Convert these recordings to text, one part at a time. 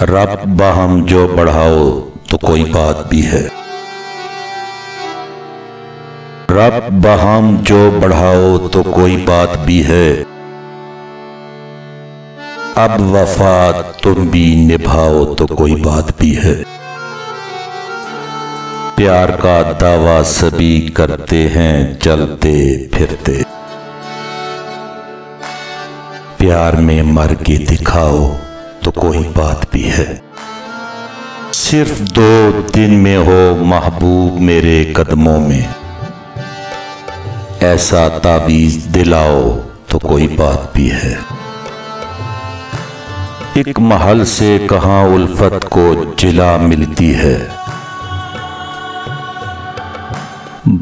रब बहम जो बढ़ाओ तो कोई बात भी है। रब बहम जो बढ़ाओ तो कोई बात भी है। अब वफा तुम भी निभाओ तो कोई बात भी है। प्यार का दावा सभी करते हैं चलते फिरते। प्यार में मर के दिखाओ तो कोई बात भी है। सिर्फ 2 दिन में हो महबूब मेरे कदमों में। ऐसा ताबीज दिलाओ तो कोई बात भी है। एक महल से कहां उल्फत को जिला मिलती है।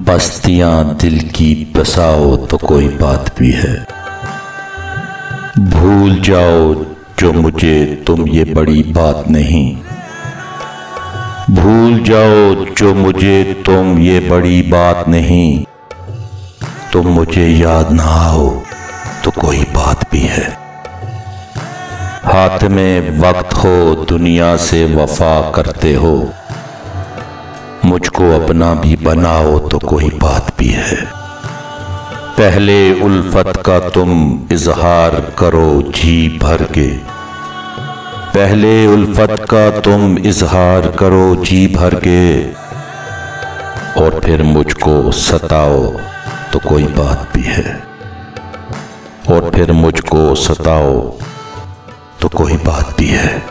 बस्तियां दिल की बसाओ तो कोई बात भी है। भूल जाओ जो मुझे तुम ये बड़ी बात नहीं। भूल जाओ जो मुझे तुम ये बड़ी बात नहीं। तुम मुझे याद ना आओ तो कोई बात भी है। हाथ में वक्त हो दुनिया से वफा करते हो। मुझको अपना भी बनाओ तो कोई बात भी है। पहले उल्फत का तुम इजहार करो जी भर के। पहले उल्फत का तुम इजहार करो जी भर के। और फिर मुझको सताओ तो कोई बात भी है। और फिर मुझको सताओ तो कोई बात भी है।